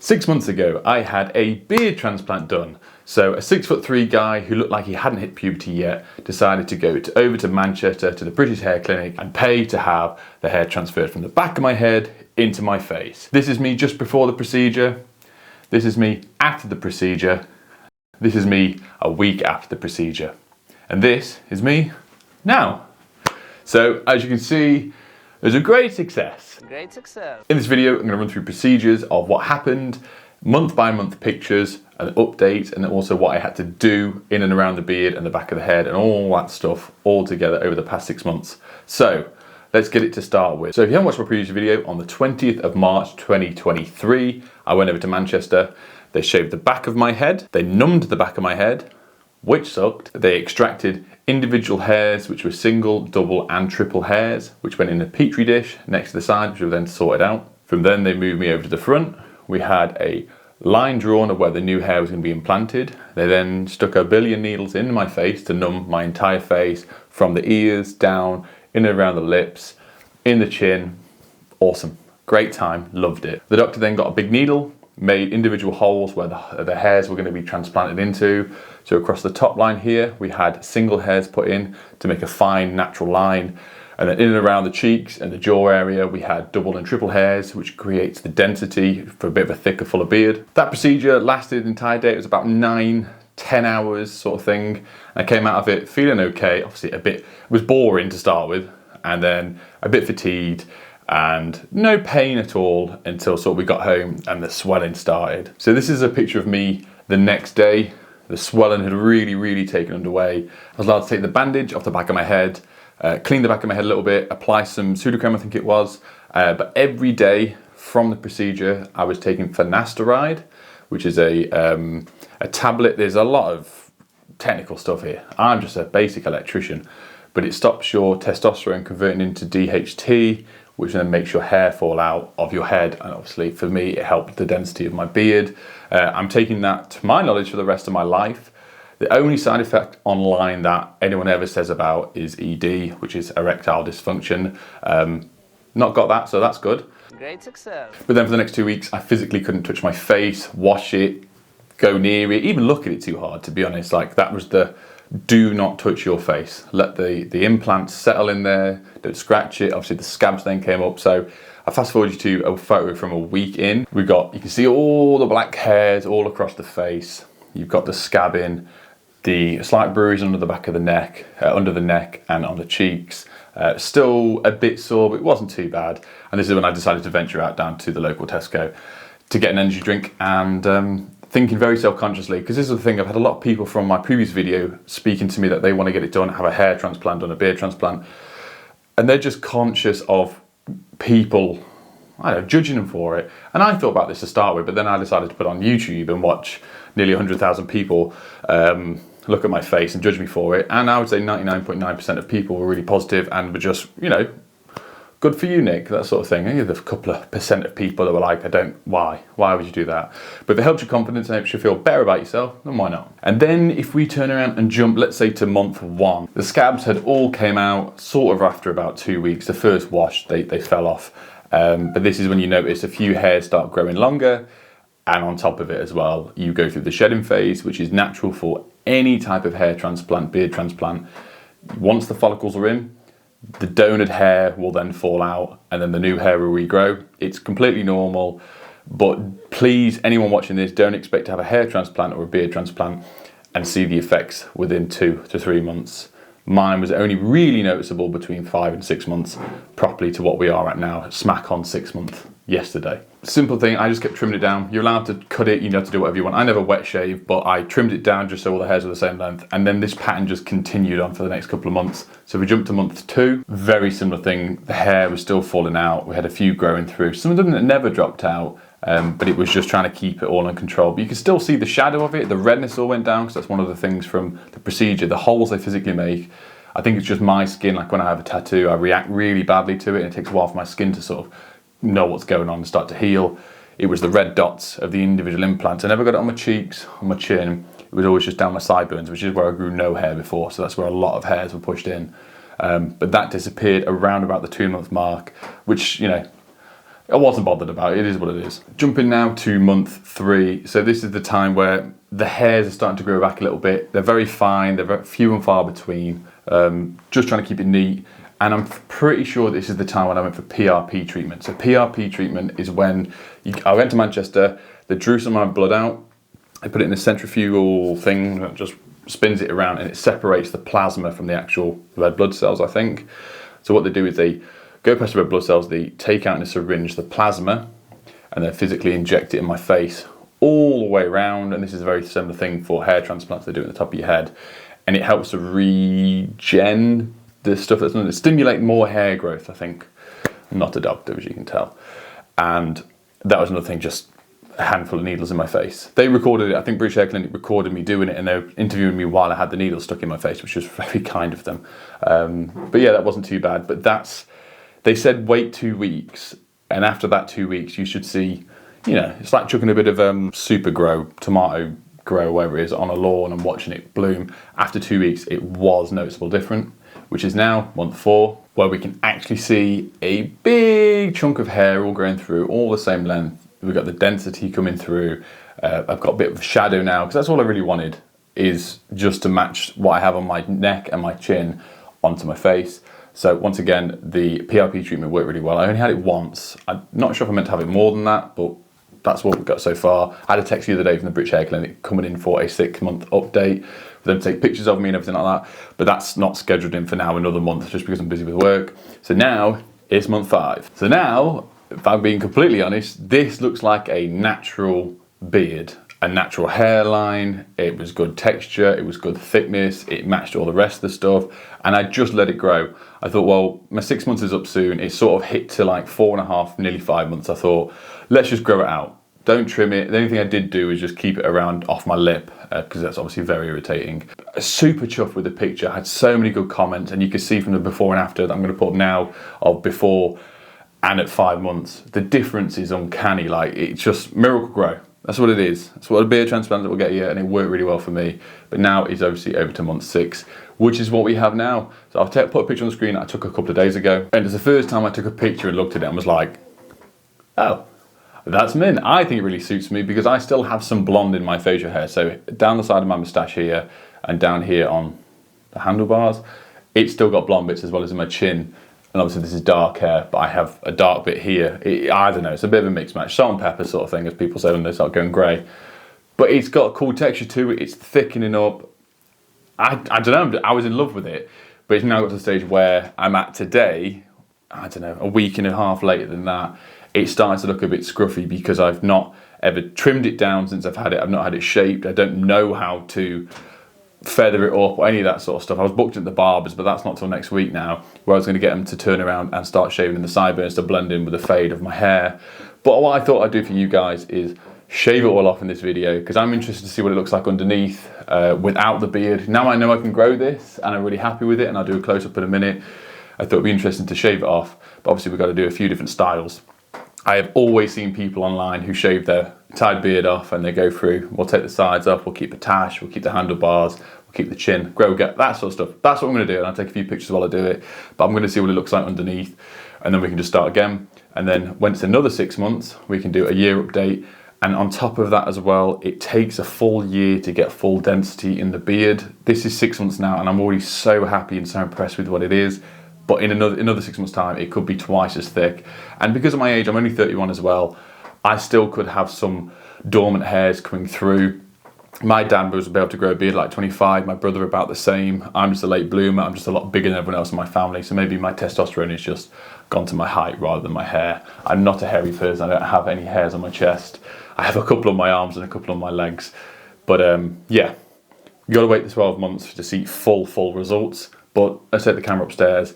6 months ago, I had a beard transplant done. So a 6'3" guy who looked like he hadn't hit puberty yet decided to go over to Manchester to the British Hair Clinic and pay to have the hair transferred from the back of my head into my face. This is me just before the procedure. This is me after the procedure. This is me a week after the procedure. And this is me now. So as you can see, it was a great success. Great success. In this video, I'm going to run through procedures of what happened, month by month pictures, an update, and then also what I had to do in and around the beard and the back of the head and all that stuff all together over the past 6 months. So let's get it to start with. So if you haven't watched my previous video, on the 20th of March 2023, I went over to Manchester. They shaved the back of my head. They numbed the back of my head, which sucked. They extracted individual hairs, which were single, double and triple hairs, which went in a petri dish next to the side, which were then sorted out. From then they moved me over to the front. We had a line drawn of where the new hair was going to be implanted. They then stuck 1 billion needles in my face to numb my entire face from the ears down, in and around the lips, in the chin. Awesome. Great time. Loved it. The doctor then got a big needle, made individual holes where the hairs were going to be transplanted into. So across the top line here, we had single hairs put in to make a fine natural line. And then in and around the cheeks and the jaw area, we had double and triple hairs, which creates the density for a bit of a thicker, fuller beard. That procedure lasted the entire day. It was about 9-10 hours sort of thing. I came out of it feeling okay. Obviously it was boring to start with, and then a bit fatigued, and no pain at all until sort of we got home and the swelling started. So this is a picture of me the next day. The swelling had really taken underway. I was allowed to take the bandage off the back of my head, clean the back of my head a little bit, apply some pseudocreme, I think it was. But every day from the procedure, I was taking finasteride, which is a tablet. There's a lot of technical stuff here. I'm just a basic electrician, but it stops your testosterone converting into DHT, which then makes your hair fall out of your head. And obviously for me, it helped the density of my beard. I'm taking that, to my knowledge, for the rest of my life. The only side effect online that anyone ever says about is ED, which is erectile dysfunction. Not got that, so that's good. Great success. But then for the next 2 weeks, I physically couldn't touch my face, wash it, go near it, even look at it too hard, to be honest. Like, that was the do not touch your face. Let the implants settle in there, don't scratch it. Obviously the scabs then came up. So I fast forward you to a photo from a week in. You can see all the black hairs all across the face. You've got the scabbing, the slight bruise under the back of the neck, under the neck and on the cheeks. Still a bit sore, but it wasn't too bad. And this is when I decided to venture out down to the local Tesco to get an energy drink, and thinking very self-consciously, because this is the thing, I've had a lot of people from my previous video speaking to me that they want to get it done, have a hair transplant done, a beard transplant, and they're just conscious of people, I don't know, judging them for it. And I thought about this to start with, but then I decided to put on YouTube and watch nearly 100,000 people look at my face and judge me for it. And I would say 99.9% of people were really positive and were just, good for you, Nick, that sort of thing. There's a couple of percent of people that were like, why would you do that? But if it helps your confidence and helps you feel better about yourself, then why not? And then if we turn around and jump, let's say, to month 1, the scabs had all came out sort of after about 2 weeks. The first wash, they fell off. But this is when you notice a few hairs start growing longer, and on top of it as well, you go through the shedding phase, which is natural for any type of hair transplant, beard transplant. Once the follicles are in, the donated hair will then fall out and then the new hair will regrow. It's completely normal, but please, anyone watching this, don't expect to have a hair transplant or a beard transplant and see the effects within 2 to 3 months. Mine was only really noticeable between 5 and 6 months, properly to what we are at now, smack on 6 months yesterday. Simple thing, I just kept trimming it down. You're allowed to cut it, you know, to do whatever you want. I never wet shave, but I trimmed it down just so all the hairs were the same length. And then this pattern just continued on for the next couple of months. So we jumped to month 2, very similar thing. The hair was still falling out. We had a few growing through. Some of them that never dropped out, but it was just trying to keep it all in control. But you can still see the shadow of it. The redness all went down, because that's one of the things from the procedure, the holes they physically make. I think it's just my skin, like when I have a tattoo, I react really badly to it, and it takes a while for my skin to sort of know what's going on and start to heal. It was the red dots of the individual implants. I never got it on my cheeks, on my chin. It was always just down my sideburns, which is where I grew no hair before, so that's where a lot of hairs were pushed in. But that disappeared around about the 2-month mark, which, I wasn't bothered about it. It is what it is. Jumping now to month 3. So this is the time where the hairs are starting to grow back a little bit. They're very fine. They're very few and far between. Just trying to keep it neat. And I'm pretty sure this is the time when I went for PRP treatment. So PRP treatment is when I went to Manchester, they drew some of my blood out, they put it in a centrifugal thing that just spins it around and it separates the plasma from the actual red blood cells, I think. So what they do is they go past the red blood cells, they take out in a syringe the plasma and then physically inject it in my face all the way around. And this is a very similar thing for hair transplants. They do it at the top of your head and it helps to regen the stuff that's going to stimulate more hair growth, I think. I'm not a doctor, as you can tell. And that was another thing, just a handful of needles in my face. They recorded it, I think British Hair Clinic recorded me doing it and they were interviewing me while I had the needles stuck in my face, which was very kind of them. But yeah, that wasn't too bad. But they said wait 2 weeks. And after that 2 weeks, you should see, you know, it's like chucking a bit of super grow, tomato grow, whatever it is, on a lawn and watching it bloom. After 2 weeks, it was noticeable different, which is now month 4, where we can actually see a big chunk of hair all growing through, all the same length. We've got the density coming through. I've got a bit of a shadow now, because that's all I really wanted, is just to match what I have on my neck and my chin onto my face. So once again, the PRP treatment worked really well. I only had it once. I'm not sure if I meant to have it more than that, but that's what we've got so far. I had a text the other day from the British Hair Clinic coming in for a 6-month update, for them to take pictures of me and everything like that. But that's not scheduled in for now, another month, just because I'm busy with work. So now it's month 5. So now, if I'm being completely honest, this looks like a natural beard, a natural hairline. It was good texture, it was good thickness, it matched all the rest of the stuff, and I just let it grow. I thought, well, my 6 months is up soon. It sort of hit to like 4.5, nearly 5 months. I thought, let's just grow it out. Don't trim it. The only thing I did do is just keep it around off my lip, because that's obviously very irritating. Super chuffed with the picture. I had so many good comments, and you can see from the before and after that I'm going to put up now of before and at 5 months. The difference is uncanny. Like, it's just miracle grow. That's what it is. That's what a beard transplant will get you, and it worked really well for me. But now it's obviously over to month 6, which is what we have now. So I'll put a picture on the screen that I took a couple of days ago, and it's the first time I took a picture and looked at it and was like, oh, that's mint. I think it really suits me because I still have some blonde in my facial hair. So down the side of my moustache here and down here on the handlebars, it's still got blonde bits as well as in my chin. And obviously this is dark hair, but I have a dark bit here. I don't know, it's a bit of a mixed match. Salt and pepper sort of thing, as people say when they start going grey. But it's got a cool texture to it. It's thickening up. I don't know, I was in love with it. But it's now got to the stage where I'm at today, I don't know, a week and a half later than that. It's starting to look a bit scruffy because I've not ever trimmed it down since I've had it. I've not had it shaped. I don't know how to feather it up or any of that sort of stuff. I was booked at the barbers, but that's not till next week now, where I was going to get them to turn around and start shaving in the sideburns to blend in with the fade of my hair. But what I thought I'd do for you guys is shave it all off in this video, because I'm interested to see what it looks like underneath without the beard. Now I know I can grow this and I'm really happy with it, and I'll do a close-up in a minute. I thought it'd be interesting to shave it off, but obviously we've got to do a few different styles. I have always seen people online who shave their entire beard off and they go through, we'll take the sides off, we'll keep the tash, we'll keep the handlebars, we'll keep the chin, grow, get that sort of stuff. That's what I'm going to do, and I'll take a few pictures while I do it, but I'm going to see what it looks like underneath, and then we can just start again. And then when it's another 6 months, we can do a year update. And on top of that as well, it takes a full year to get full density in the beard. This is 6 months now, and I'm already so happy and so impressed with what it is. But in another 6 months' time, it could be twice as thick. And because of my age, I'm only 31 as well, I still could have some dormant hairs coming through. My dad was able to grow a beard like 25, my brother about the same. I'm just a late bloomer, I'm just a lot bigger than everyone else in my family, so maybe my testosterone has just gone to my height rather than my hair. I'm not a hairy person, I don't have any hairs on my chest. I have a couple on my arms and a couple on my legs. But yeah, you gotta wait the 12 months to see full results. But let's take the camera upstairs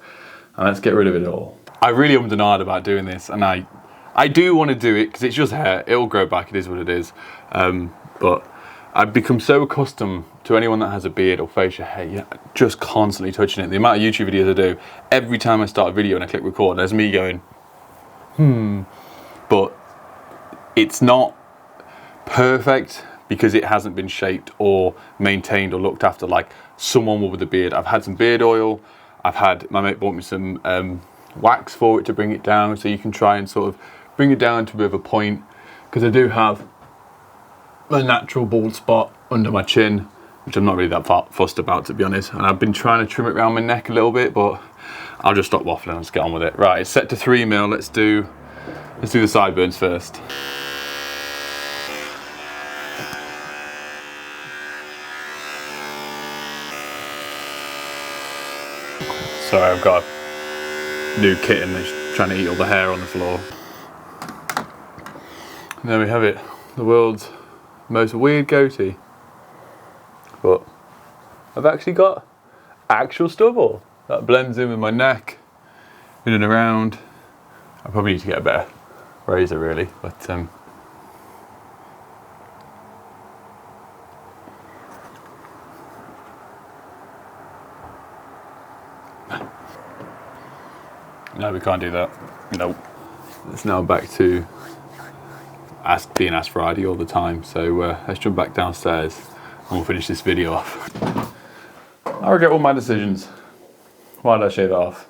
and let's get rid of it all. I really ummed and ahed about doing this, and I do want to do it because it's just hair, it'll grow back, it is what it is. But I've become so accustomed to anyone that has a beard or facial hair, just constantly touching it. The amount of YouTube videos I do, every time I start a video and I click record, there's me going, But it's not perfect because it hasn't been shaped or maintained or looked after like someone would with a beard. I've had some beard oil, my mate bought me some wax for it to bring it down, so you can try and sort of bring it down to a bit of a point, because I do have a natural bald spot under my chin, which I'm not really that fussed about, to be honest. And I've been trying to trim it around my neck a little bit, but I'll just stop waffling and let's get on with it. Right, it's set to 3 mil. Let's do the sideburns first. Sorry, I've got a new kitten that's trying to eat all the hair on the floor. And there we have it, the world's most weird goatee. But I've actually got actual stubble that blends in with my neck, in and around. I probably need to get a better razor really, but no, we can't do that. Nope. It's now back to being asked for ID all the time. So let's jump back downstairs and we'll finish this video off. I regret all my decisions. Why did I shave it off?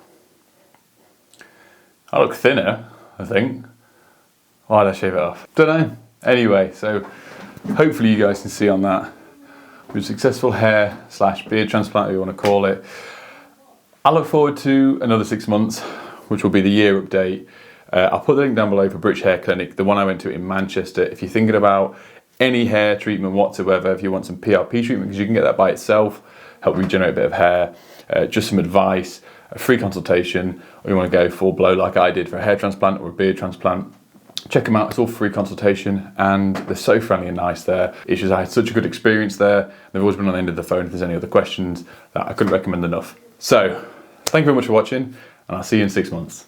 I look thinner, I think. Why did I shave it off? Don't know. Anyway, so hopefully you guys can see on that. With successful hair / beard transplant, if you want to call it. I look forward to another 6 months, which will be the year update. I'll put the link down below for British Hair Clinic, the one I went to in Manchester. If you're thinking about any hair treatment whatsoever, if you want some PRP treatment, because you can get that by itself, help regenerate a bit of hair, just some advice, a free consultation, or you want to go full blow like I did for a hair transplant or a beard transplant, check them out. It's all free consultation and they're so friendly and nice there. It's just I had such a good experience there. They've always been on the end of the phone if there's any other questions, that I couldn't recommend enough. So thank you very much for watching and I'll see you in 6 months.